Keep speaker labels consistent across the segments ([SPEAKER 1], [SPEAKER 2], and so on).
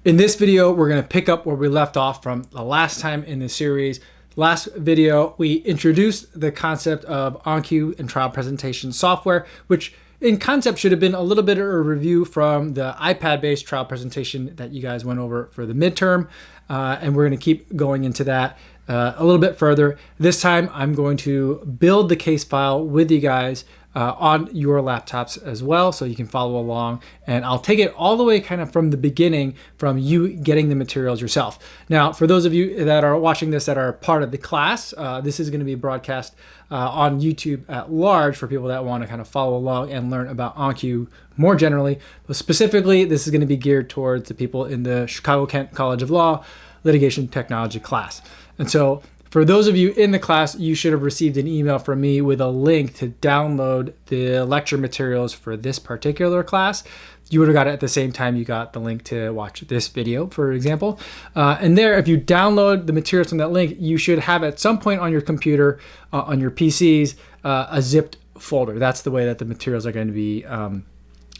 [SPEAKER 1] In this video, we're going to pick up where we left off from the last time in the series. Last video, we introduced the concept of Oncue and trial presentation software, which in concept should have been a little bit of a review from the iPad-based trial presentation that you guys went over for the midterm. And we're going to keep going into that a little bit further. This time, I'm going to build the case file with you guys on your laptops as well, so you can follow along, and I'll take it all the way kind of from the beginning, from you getting the materials yourself. Now, for those of you that are watching this that are part of the class, this is going to be broadcast on YouTube at large for people that want to kind of follow along and learn about Oncue more generally. But specifically, this is going to be geared towards the people in the Chicago-Kent College of Law litigation technology class. And so for those of you in the class, you should have received an email from me with a link to download the lecture materials for this particular class. You would have got it at the same time you got the link to watch this video, for example. And there, if you download the materials from that link, you should have at some point on your computer, on your PCs, a zipped folder. That's the way that the materials are going to be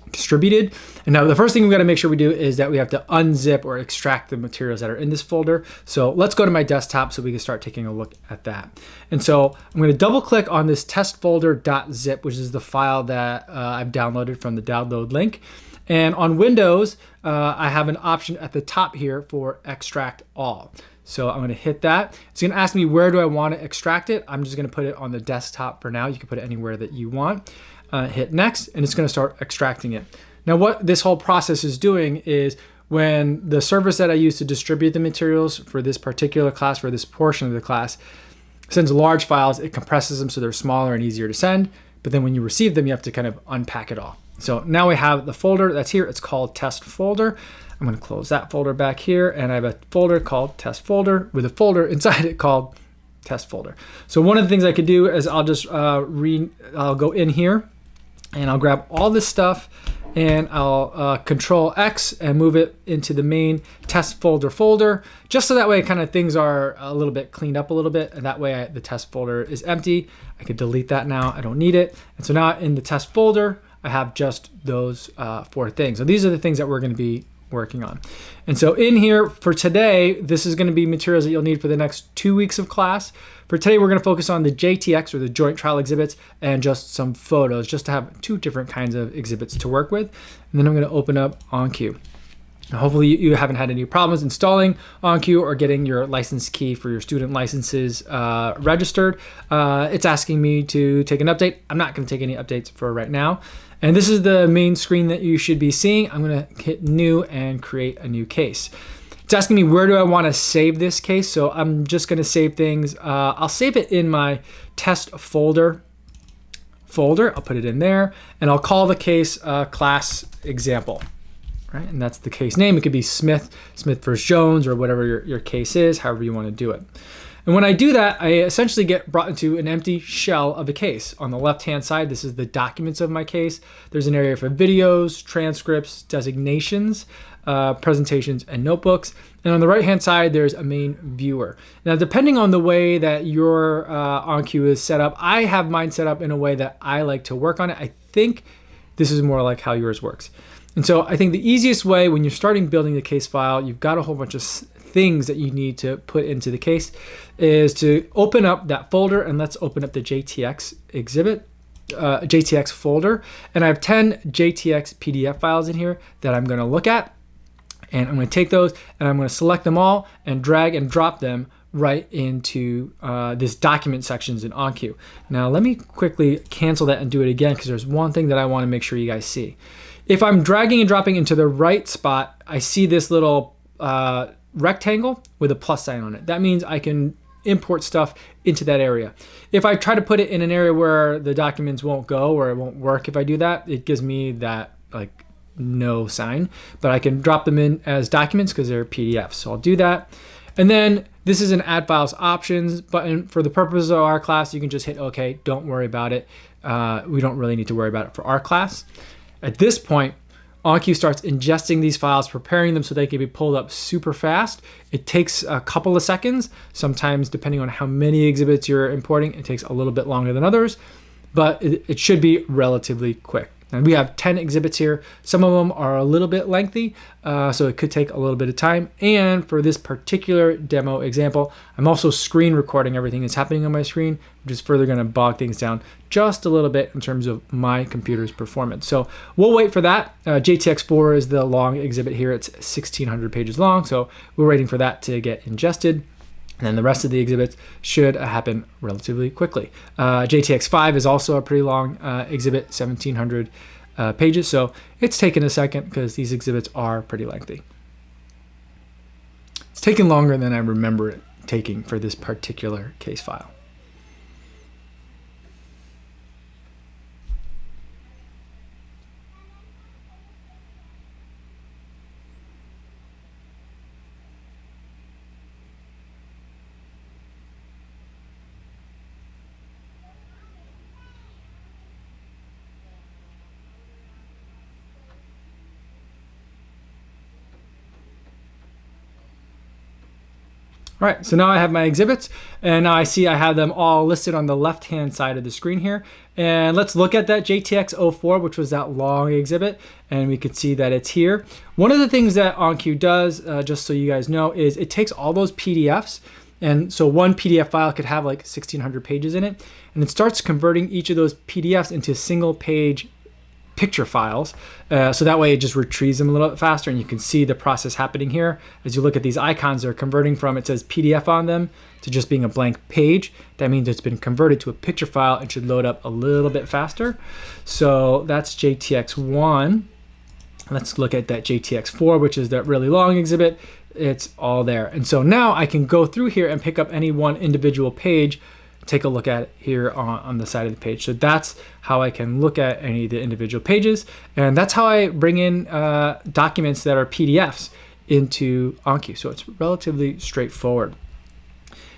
[SPEAKER 1] distributed. And now the first thing we got to make sure we do is that we have to unzip or extract the materials that are in this folder. So let's go to my desktop so we can start taking a look at that. And so I'm going to double click on this testfolder.zip, which is the file that I've downloaded from the download link. And on Windows, I have an option at the top here for extract all. So I'm going to hit that. It's going to ask me where do I want to extract it. I'm just going to put it on the desktop for now. You can put it anywhere that you want. Hit next, and it's going to start extracting it. Now, what this whole process is doing is when the service that I use to distribute the materials for this particular class, for this portion of the class, sends large files, it compresses them so they're smaller and easier to send. But then when you receive them, you have to kind of unpack it all. So now we have the folder that's here. It's called test folder. I'm going to close that folder back here, and I have a folder called test folder with a folder inside it called test folder. So one of the things I could do is I'll just I'll go in here and I'll grab all this stuff and I'll Control X and move it into the main test folder, just so that way kind of things are a little bit cleaned up a little bit, and that way the test folder is empty. I could delete that now, I don't need it. And so now in the test folder, I have just those 4 things. So these are the things that we're going to be working on. And so in here for today, this is going to be materials that you'll need for the next 2 weeks of class. For today, we're going to focus on the JTX, or the joint trial exhibits, and just some photos, just to have 2 different kinds of exhibits to work with. And then I'm going to open up Oncue. Now, hopefully you haven't had any problems installing Oncue or getting your license key for your student licenses registered. It's asking me to take an update. I'm not going to take any updates for right now. And this is the main screen that you should be seeing. I'm going to hit new and create a new case. It's asking me where do I want to save this case. So I'm just going to save things. I'll save it in my test folder. I'll put it in there, and I'll call the case class example. Right? And that's the case name. It could be Smith versus Jones, or whatever your case is, however you want to do it. And when I do that, I essentially get brought into an empty shell of a case. On the left-hand side, this is the documents of my case. There's an area for videos, transcripts, designations, presentations, and notebooks. And on the right-hand side, there's a main viewer. Now, depending on the way that your Oncue is set up, I have mine set up in a way that I like to work on it. I think this is more like how yours works. And so I think the easiest way when you're starting building the case file, you've got a whole bunch of things that you need to put into the case, is to open up that folder, and let's open up the JTX exhibit, JTX folder. And I have 10 JTX PDF files in here that I'm going to look at. And I'm going to take those and I'm going to select them all and drag and drop them right into this document sections in Oncue. Now let me quickly cancel that and do it again, because there's one thing that I want to make sure you guys see. If I'm dragging and dropping into the right spot, I see this little rectangle with a plus sign on it. That means I can import stuff into that area. If I try to put it in an area where the documents won't go, or it won't work if I do that, it gives me that like no sign, but I can drop them in as documents because they're PDFs. So I'll do that. And then this is an add files options button. For the purpose of our class, you can just hit OK. Don't worry about it. We don't really need to worry about it for our class. At this point, Oncue starts ingesting these files, preparing them so they can be pulled up super fast. It takes a couple of seconds. Sometimes, depending on how many exhibits you're importing, it takes a little bit longer than others, but it should be relatively quick. And we have 10 exhibits here. Some of them are a little bit lengthy, so it could take a little bit of time. And for this particular demo example, I'm also screen recording everything that's happening on my screen, which is further going to bog things down just a little bit in terms of my computer's performance. So we'll wait for that. JTX4 is the long exhibit here. It's 1,600 pages long, so we're waiting for that to get ingested. And then the rest of the exhibits should happen relatively quickly. JTX5 is also a pretty long exhibit, 1,700 pages. So it's taken a second because these exhibits are pretty lengthy. It's taken longer than I remember it taking for this particular case file. All right, so now I have my exhibits, and now I see I have them all listed on the left-hand side of the screen here. And let's look at that JTX04, which was that long exhibit, and we can see that it's here. One of the things that Oncue does, just so you guys know, is it takes all those PDFs, and so one PDF file could have like 1,600 pages in it, and it starts converting each of those PDFs into single-page picture files, so that way it just retrieves them a little bit faster, and you can see the process happening here. As you look at these icons, they're converting from, it says PDF on them, to just being a blank page. That means it's been converted to a picture file and should load up a little bit faster. So that's JTX1. Let's look at that JTX4, which is that really long exhibit. It's all there. And so now I can go through here and pick up any one individual page, take a look at it here on the side of the page. So that's how I can look at any of the individual pages. And that's how I bring in documents that are PDFs into Oncue. So it's relatively straightforward.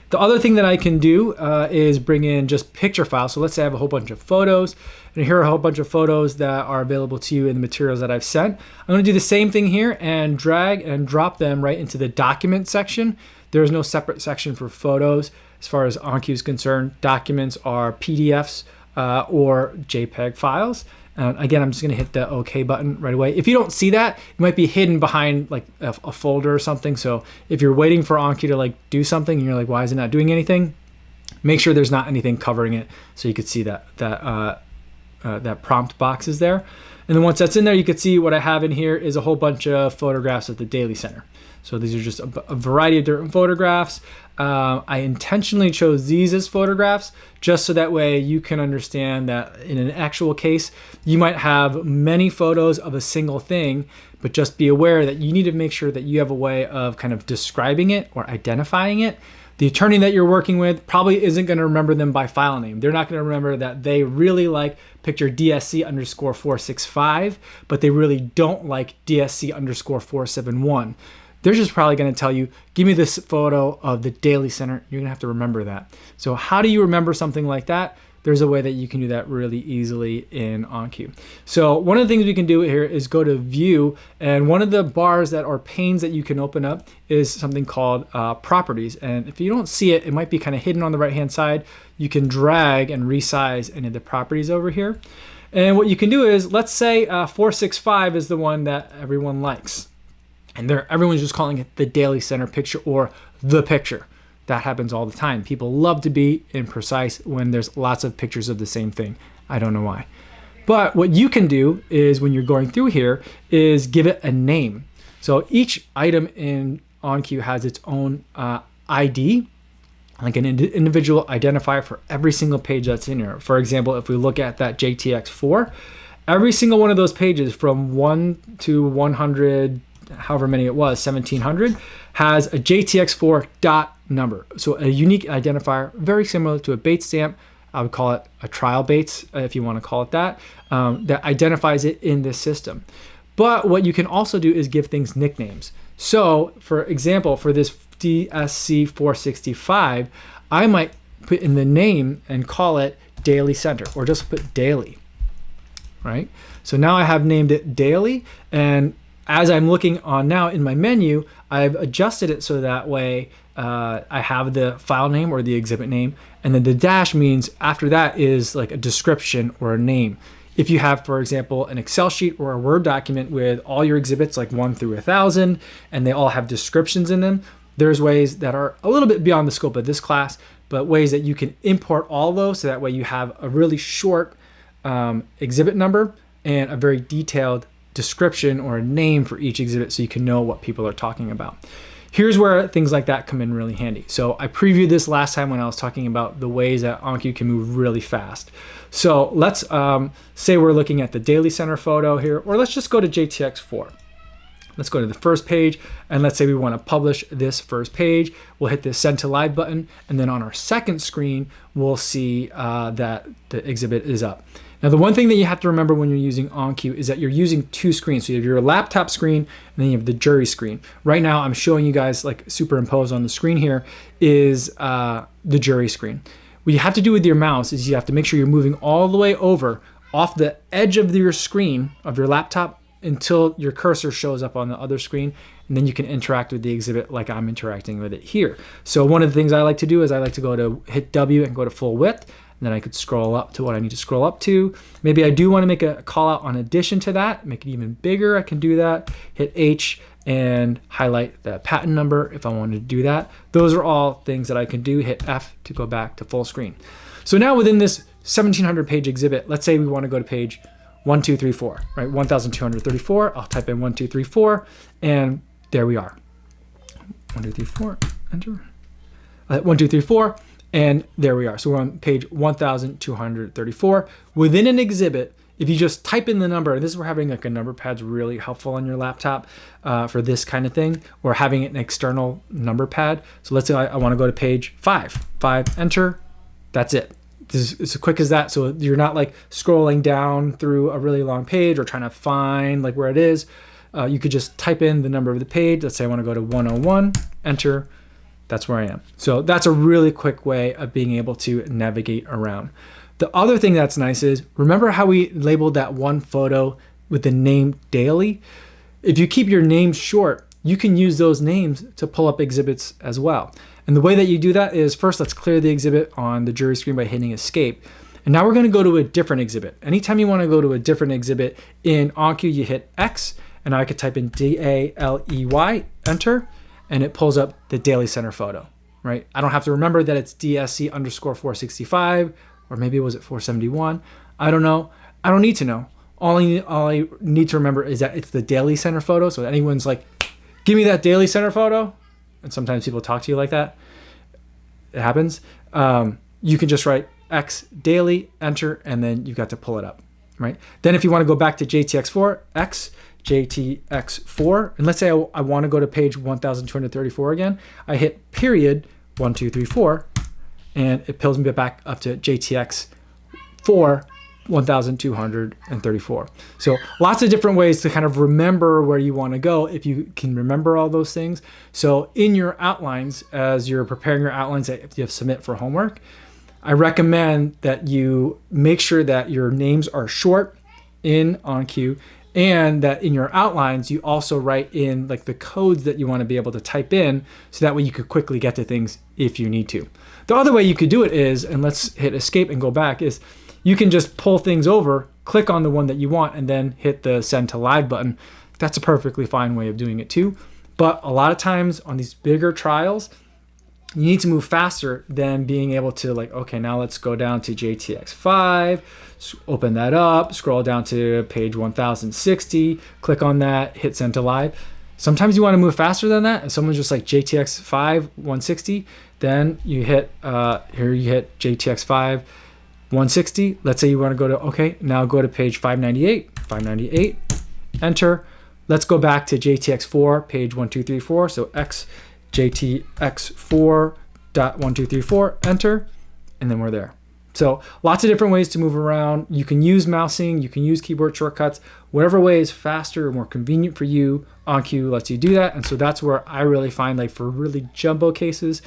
[SPEAKER 1] The other thing that I can do is bring in just picture files. So let's say I have a whole bunch of photos, and here are a whole bunch of photos that are available to you in the materials that I've sent. I'm gonna do the same thing here and drag and drop them right into the document section. There's no separate section for photos. As far as Oncue is concerned, documents are PDFs or JPEG files. Again, I'm just gonna hit the OK button right away. If you don't see that, it might be hidden behind like a folder or something. So if you're waiting for Oncue to like do something and you're like, why is it not doing anything? Make sure there's not anything covering it so you could see that prompt box is there. And then once that's in there, you can see what I have in here is a whole bunch of photographs of the Daily Center. So these are just a variety of different photographs. I intentionally chose these as photographs just so that way you can understand that in an actual case, you might have many photos of a single thing, but just be aware that you need to make sure that you have a way of kind of describing it or identifying it. The attorney that you're working with probably isn't going to remember them by file name. They're not going to remember that they really like picture DSC_465, but they really don't like DSC_471. They're just probably going to tell you, give me this photo of the Daily Center. You're going to have to remember that. So how do you remember something like that? There's a way that you can do that really easily in Oncue. So one of the things we can do here is go to View, and one of the bars that are panes that you can open up is something called Properties. And if you don't see it, it might be kind of hidden on the right-hand side. You can drag and resize any of the properties over here. And what you can do is, let's say 465 is the one that everyone likes. And everyone's just calling it the Daily Center picture or the picture. That happens all the time. People love to be imprecise when there's lots of pictures of the same thing. I don't know why. But what you can do is when you're going through here is give it a name. So each item in Oncue has its own ID, like an individual identifier for every single page that's in here. For example, if we look at that JTX4, every single one of those pages from 1 to 100, however many it was, 1,700, has a JTX4 dot number. So a unique identifier, very similar to a Bates stamp. I would call it a trial Bates, if you want to call it that, that identifies it in this system. But what you can also do is give things nicknames. So for example, for this DSC465, I might put in the name and call it Daily Center, or just put Daily, right? So now I have named it Daily, and as I'm looking on now in my menu, I've adjusted it so that way I have the file name or the exhibit name, and then the dash means after that is like a description or a name. If you have, for example, an Excel sheet or a Word document with all your exhibits like 1 through 1,000, and they all have descriptions in them, there's ways that are a little bit beyond the scope of this class, but ways that you can import all those so that way you have a really short exhibit number and a very detailed description or a name for each exhibit so you can know what people are talking about. Here's where things like that come in really handy. So I previewed this last time when I was talking about the ways that Oncue can move really fast. So let's say we're looking at the Daily Center photo here, or let's just go to JTX4. Let's go to the first page, and let's say we want to publish this first page. We'll hit the Send to Live button, and then on our second screen, we'll see that the exhibit is up. Now, the one thing that you have to remember when you're using Oncue is that you're using two screens. So you have your laptop screen, and then you have the jury screen. Right now, I'm showing you guys, like superimposed on the screen here, is the jury screen. What you have to do with your mouse is you have to make sure you're moving all the way over off the edge of your screen, of your laptop, until your cursor shows up on the other screen, and then you can interact with the exhibit like I'm interacting with it here. So one of the things I like to do is I like to go to hit W and go to full width, and then I could scroll up to what I need to scroll up to. Maybe I do want to make a call out on addition to that, make it even bigger. I can do that. Hit H and highlight the patent number if I wanted to do that. Those are all things that I can do. Hit F to go back to full screen. So now within this 1,700 page exhibit, let's say we want to go to page 1, 2, 3, 4, right? 1,234. I'll type in 1, 2, 3, 4, and there we are. 1, 2, 3, 4, enter. 1, 2, 3, 4, and there we are. So we're on page 1,234. Within an exhibit, if you just type in the number, and this is where having like a number pad's really helpful on your laptop for this kind of thing, or having an external number pad. So let's say I want to go to page 5, enter. That's it. It's as quick as that. So you're not like scrolling down through a really long page or trying to find like where it is. You could just type in the number of the page. Let's say I want to go to 101, enter. That's where I am. So that's a really quick way of being able to navigate around. The other thing that's nice is, remember how we labeled that one photo with the name Daily? If you keep your names short, you can use those names to pull up exhibits as well. And the way that you do that is, first let's clear the exhibit on the jury screen by hitting escape. And now we're going to go to a different exhibit. Anytime you want to go to a different exhibit in Oncue, you hit X, and now I could type in DALEY, enter, and it pulls up the Daily Center photo, right? I don't have to remember that it's DSC underscore 465, or maybe was it 471? I don't know. I don't need to know. All I need to remember is that it's the Daily Center photo. So anyone's like, give me that Daily Center photo. And sometimes people talk to you like that. It happens. You can just write X Daily, enter, and then you've got to pull it up, right? Then if you want to go back to JTX4, X, JTX4, and let's say I want to go to page 1,234 again, I hit period 1, 2, 3, 4, and it pulls me back up to JTX4, 1,234. So lots of different ways to kind of remember where you want to go if you can remember all those things. So in your outlines, as you're preparing your outlines that you have to submit for homework, I recommend that you make sure that your names are short in Oncue, and that in your outlines you also write in like the codes that you want to be able to type in, so that way you could quickly get to things if you need to. The other way you could do it is, and let's hit escape and go back, is you can just pull things over, click on the one that you want, and then hit the Send to Live button. That's a perfectly fine way of doing it too. But a lot of times on these bigger trials, you need to move faster than being able to like, okay, now let's go down to JTX5, open that up, scroll down to page 1060, click on that, hit Send to Live. Sometimes you want to move faster than that, and someone's just like JTX5 160, then you hit, here you hit JTX5 160. Let's say you want to go to, okay, now go to page 598, enter. Let's go back to JTX4, page 1234. So X JTX4.1234, enter, and then we're there. So lots of different ways to move around. You can use mousing, you can use keyboard shortcuts, whatever way is faster or more convenient for you. Oncue lets you do that. And so that's where I really find, like for really jumbo cases,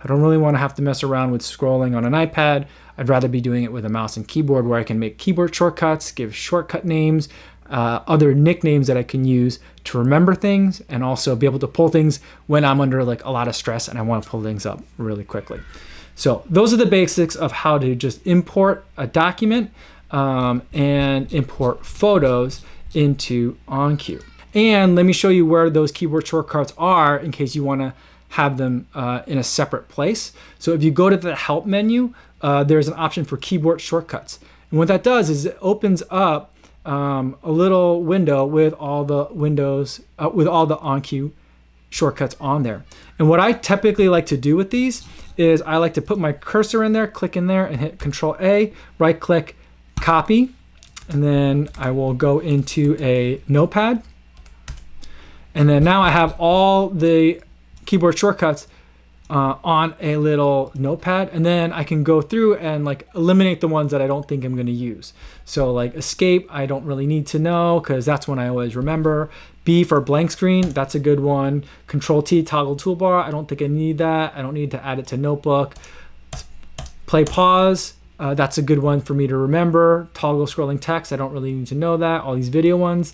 [SPEAKER 1] I don't really want to have to mess around with scrolling on an iPad. I'd rather be doing it with a mouse and keyboard, where I can make keyboard shortcuts, give shortcut names, other nicknames that I can use to remember things, and also be able to pull things when I'm under like a lot of stress and I want to pull things up really quickly. So those are the basics of how to just import a document. and import photos into Oncue. And let me show you where those keyboard shortcuts are in case you want to have them in a separate place. So if you go to the help menu, there's an option for keyboard shortcuts. And what that does is it opens up a little window with all the Oncue shortcuts on there. And what I typically like to do with these is I like to put my cursor in there, click in there and hit Control A, right click, copy, and then I will go into a notepad. And then now I have all the keyboard shortcuts on a little notepad, and then I can go through and like eliminate the ones that I don't think I'm going to use. So like escape, I don't really need to know because that's one I always remember. B for blank screen, that's a good one. Control T, toggle toolbar, I don't think I need that. I don't need to add it to notebook. Play pause, that's a good one for me to remember. Toggle scrolling text, I don't really need to know that. All these video ones,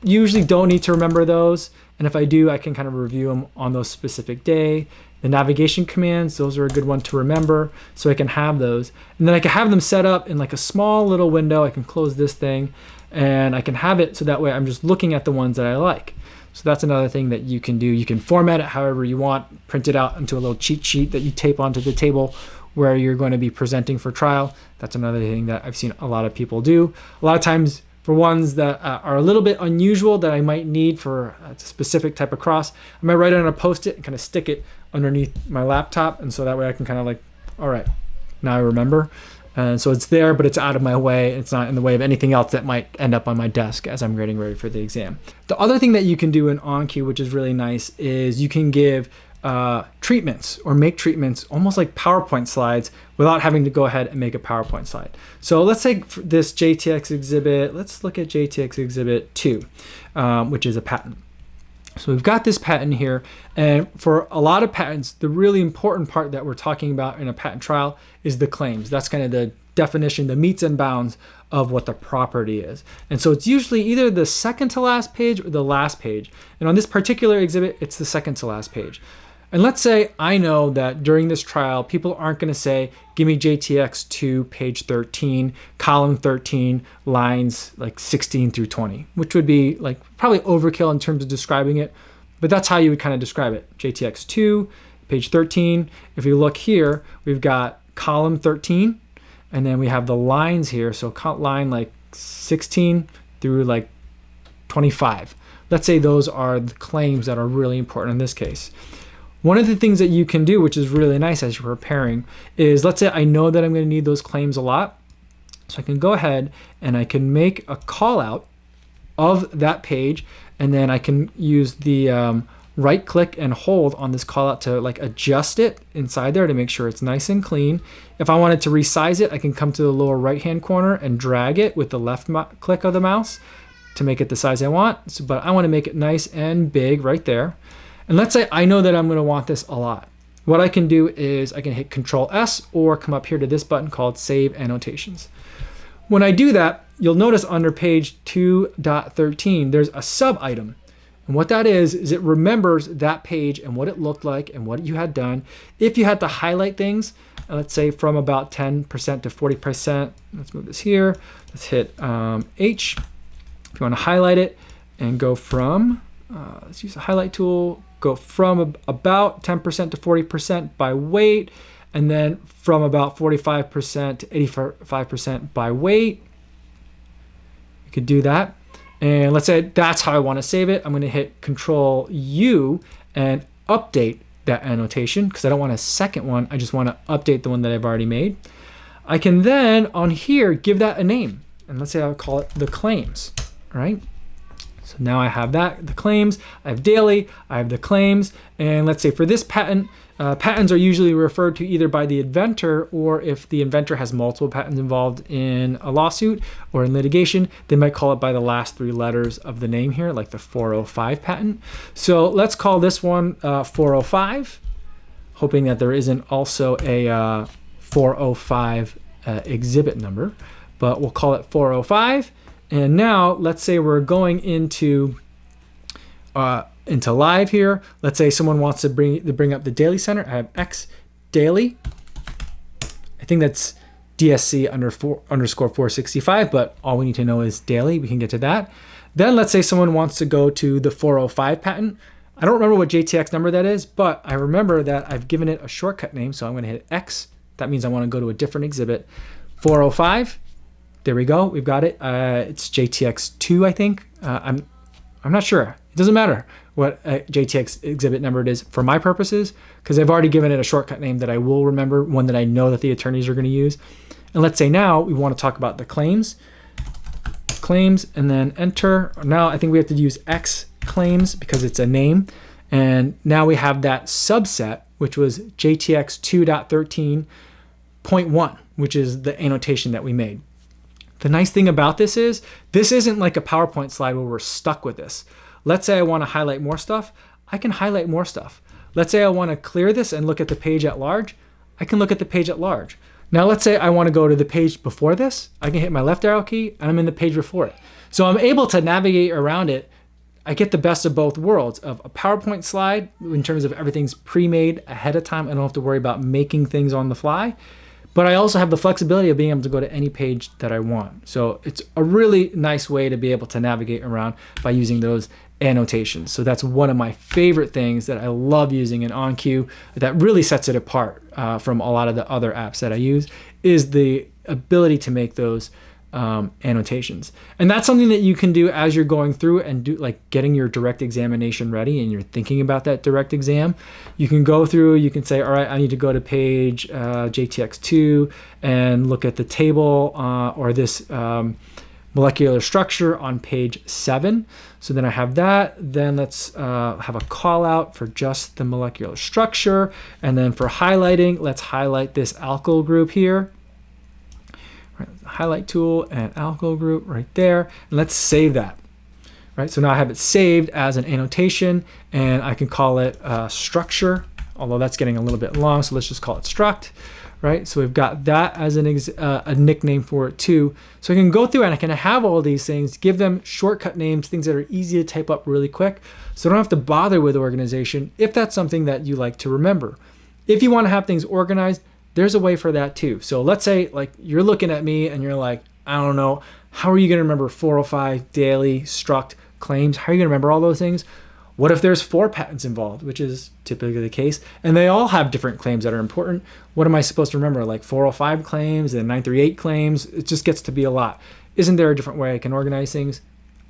[SPEAKER 1] usually don't need to remember those. And if I do, I can kind of review them on those specific day. The navigation commands, those are a good one to remember, so I can have those. And then I can have them set up in like a small little window. I can close this thing and I can have it so that way I'm just looking at the ones that I like. So that's another thing that you can do. You can format it however you want, print it out into a little cheat sheet that you tape onto the table where you're going to be presenting for trial. That's another thing that I've seen a lot of people do. A lot of times for ones that are a little bit unusual that I might need for a specific type of cross, I might write it on a Post-it and kind of stick it underneath my laptop, and so that way I can kind of like, all right, now I remember. And so it's there, but it's out of my way. It's not in the way of anything else that might end up on my desk as I'm getting ready for the exam. The other thing that you can do in Oncue, which is really nice, is you can give treatments or make treatments almost like PowerPoint slides without having to go ahead and make a PowerPoint slide. So let's take this JTX exhibit. Let's look at JTX exhibit 2, which is a patent. So we've got this patent here, and for a lot of patents, the really important part that we're talking about in a patent trial is the claims. That's kind of the definition, the metes and bounds of what the property is. And so it's usually either the second to last page or the last page. And on this particular exhibit, it's the second to last page. And let's say I know that during this trial, people aren't going to say, give me JTX 2, page 13, column 13, lines like 16 through 20, which would be like probably overkill in terms of describing it. But that's how you would kind of describe it. JTX 2, page 13. If you look here, we've got column 13, and then we have the lines here. So line like 16 through like 25. Let's say those are the claims that are really important in this case. One of the things that you can do, which is really nice as you're preparing, is let's say I know that I'm going to need those claims a lot. So I can go ahead and I can make a call out of that page, and then I can use the right click and hold on this call out to like adjust it inside there to make sure it's nice and clean. If I wanted to resize it, I can come to the lower right hand corner and drag it with the left click of the mouse to make it the size I want. So, but I want to make it nice and big right there. And let's say I know that I'm going to want this a lot. What I can do is I can hit Control S or come up here to this button called Save Annotations. When I do that, you'll notice under page 2.13, there's a sub item. And what that is it remembers that page and what it looked like and what you had done. If you had to highlight things, let's say from about 10% to 40%, let's move this here. Let's hit H. If you want to highlight it and go from, let's use the highlight tool, go from about 10% to 40% by weight, and then from about 45% to 85% by weight. You could do that. And let's say that's how I want to save it. I'm going to hit Control U and update that annotation because I don't want a second one. I just want to update the one that I've already made. I can then on here give that a name. And let's say I'll call it the claims, right? So now I have that, the claims, I have daily, I have the claims, and let's say for this patent, patents are usually referred to either by the inventor, or if the inventor has multiple patents involved in a lawsuit or in litigation, they might call it by the last 3 letters of the name here, like the 405 patent. So let's call this one 405, hoping that there isn't also a 405 exhibit number, but we'll call it 405. And now let's say we're going into live here. Let's say someone wants to bring up the daily center. I have X daily. I think that's DSC underscore 465, but all we need to know is daily. We can get to that. Then let's say someone wants to go to the 405 patent. I don't remember what JTX number that is, but I remember that I've given it a shortcut name. So I'm going to hit X. That means I want to go to a different exhibit. 405. There we go. We've got it. It's JTX2, I think. I'm not sure. It doesn't matter what JTX exhibit number it is for my purposes, because I've already given it a shortcut name that I will remember, one that I know that the attorneys are going to use. And let's say now we want to talk about the claims, and then enter. Now I think we have to use X claims because it's a name. And now we have that subset, which was JTX 2.13.1, which is the annotation that we made. The nice thing about this isn't like a PowerPoint slide where we're stuck with this. Let's say I want to highlight more stuff. I can highlight more stuff. Let's say I want to clear this and look at the page at large. I can look at the page at large. Now let's say I want to go to the page before this. I can hit my left arrow key and I'm in the page before it. So I'm able to navigate around it. I get the best of both worlds of a PowerPoint slide in terms of everything's pre-made ahead of time. I don't have to worry about making things on the fly. But I also have the flexibility of being able to go to any page that I want. So it's a really nice way to be able to navigate around by using those annotations. So that's one of my favorite things that I love using in Oncue that really sets it apart from a lot of the other apps that I use, is the ability to make those annotations. And that's something that you can do as you're going through and do, like getting your direct examination ready and you're thinking about that direct exam. You can go through, you can say, all right, I need to go to page JTX2 and look at the table or this molecular structure on page 7. So then I have that. Then let's have a call out for just the molecular structure. And then for highlighting, let's highlight this alkyl group here. Highlight tool and alkyl group right there, and let's save that. Right, so now I have it saved as an annotation, and I can call it structure, although that's getting a little bit long, so let's just call it struct. Right, so we've got that as a nickname for it too. So I can go through and I can have all these things, give them shortcut names, things that are easy to type up really quick, so I don't have to bother with organization if that's something that you like to remember. If you want to have things organized, there's a way for that too. So let's say like you're looking at me and you're like, I don't know, how are you going to remember 405, daily, struct, claims? How are you going to remember all those things? What if there's 4 patents involved, which is typically the case, and they all have different claims that are important? What am I supposed to remember? Like 405 claims and 938 claims? It just gets to be a lot. Isn't there a different way I can organize things?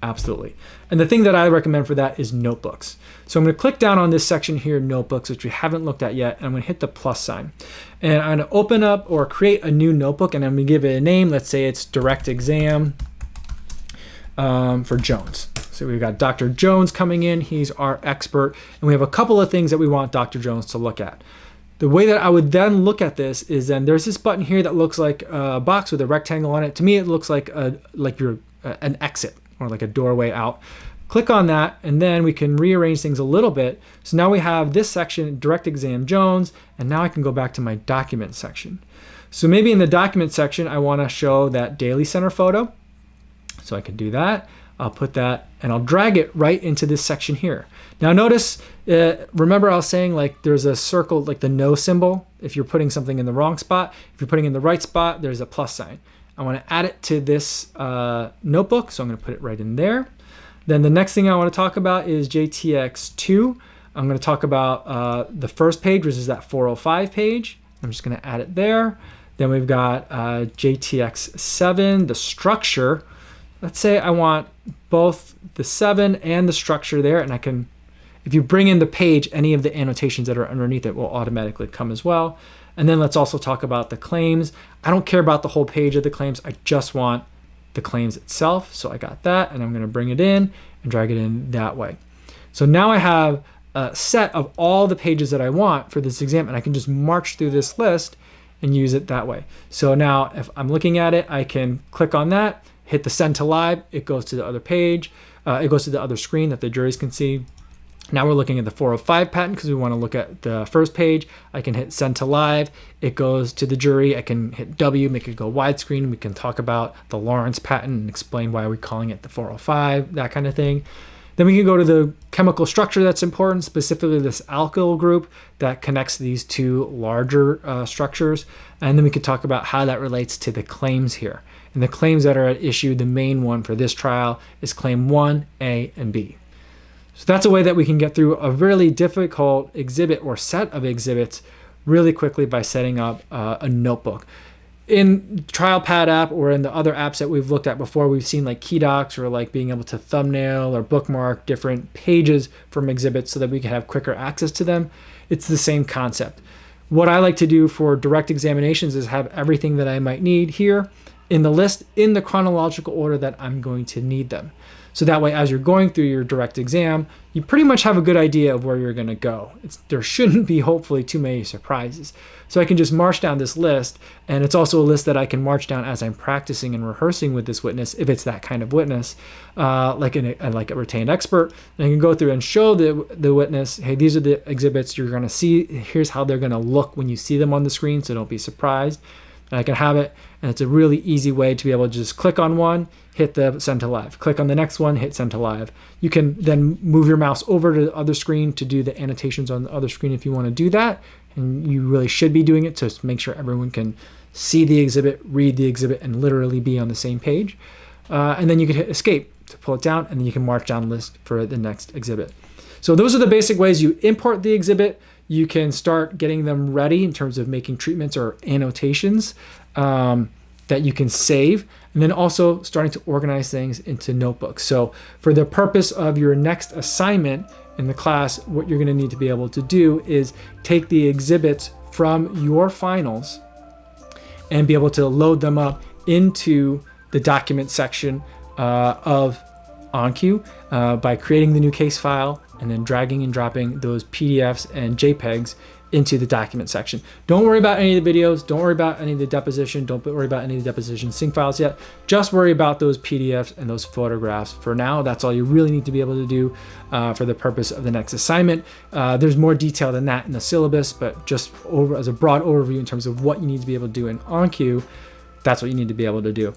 [SPEAKER 1] Absolutely. And the thing that I recommend for that is notebooks. So I'm going to click down on this section here, notebooks, which we haven't looked at yet. And I'm going to hit the plus sign. And I'm going to open up or create a new notebook, and I'm going to give it a name. Let's say it's direct exam for Jones. So we've got Dr. Jones coming in. He's our expert. And we have a couple of things that we want Dr. Jones to look at. The way that I would then look at this is then there's this button here that looks like a box with a rectangle on it. To me, it looks like an exit, or like a doorway out. Click on that, and then we can rearrange things a little bit. So now we have this section, Direct Exam Jones, and now I can go back to my document section. So maybe in the document section, I want to show that daily center photo. So I can do that. I'll put that, and I'll drag it right into this section here. Now notice, remember I was saying like there's a circle, like the no symbol, if you're putting something in the wrong spot. If you're putting in the right spot, there's a plus sign. I want to add it to this notebook, so I'm going to put it right in there. Then the next thing I want to talk about is JTX2. I'm going to talk about the first page, which is that 405 page. I'm just going to add it there. Then we've got JTX7, the structure. Let's say I want both the 7 and the structure there, and I can, if you bring in the page, any of the annotations that are underneath it will automatically come as well. And then let's also talk about the claims. I don't care about the whole page of the claims. I just want the claims itself. So I got that, and I'm going to bring it in and drag it in that way. So now I have a set of all the pages that I want for this exam, and I can just march through this list and use it that way. So now if I'm looking at it, I can click on that, hit the send to live. It goes to the other page. It goes to the other screen that the juries can see. Now we're looking at the 405 patent because we want to look at the first page. I can hit send to live. It goes to the jury. I can hit W, make it go widescreen. We can talk about the Lawrence patent and explain why we're calling it the 405, that kind of thing. Then we can go to the chemical structure that's important, specifically this alkyl group that connects these two larger structures. And then we could talk about how that relates to the claims here. And the claims that are at issue, the main one for this trial is claim 1, A, and B. So that's a way that we can get through a really difficult exhibit or set of exhibits really quickly by setting up a notebook. In TrialPad app or in the other apps that we've looked at before, we've seen like key docs or like being able to thumbnail or bookmark different pages from exhibits so that we can have quicker access to them. It's the same concept. What I like to do for direct examinations is have everything that I might need here in the list in the chronological order that I'm going to need them. So that way, as you're going through your direct exam, you pretty much have a good idea of where you're going to go. There shouldn't be, hopefully, too many surprises. So I can just march down this list, and it's also a list that I can march down as I'm practicing and rehearsing with this witness, if it's that kind of witness, like a retained expert. And I can go through and show the witness, hey, these are the exhibits you're going to see. Here's how they're going to look when you see them on the screen, so don't be surprised. And I can have it, and it's a really easy way to be able to just click on one, hit the send to live. Click on the next one, hit send to live. You can then move your mouse over to the other screen to do the annotations on the other screen if you want to do that. And you really should be doing it to make sure everyone can see the exhibit, read the exhibit, and literally be on the same page. And then you can hit escape to pull it down, and then you can march down the list for the next exhibit. So those are the basic ways you import the exhibit. You can start getting them ready in terms of making treatments or annotations that you can save, and then also starting to organize things into notebooks. So for the purpose of your next assignment in the class, what you're going to need to be able to do is take the exhibits from your finals and be able to load them up into the document section of Oncue by creating the new case file and then dragging and dropping those PDFs and JPEGs into the document section. Don't worry about any of the videos. Don't worry about any of the deposition. Don't worry about any of the deposition sync files yet. Just worry about those PDFs and those photographs. For now, that's all you really need to be able to do for the purpose of the next assignment. There's more detail than that in the syllabus, but just as a broad overview in terms of what you need to be able to do in Oncue, that's what you need to be able to do.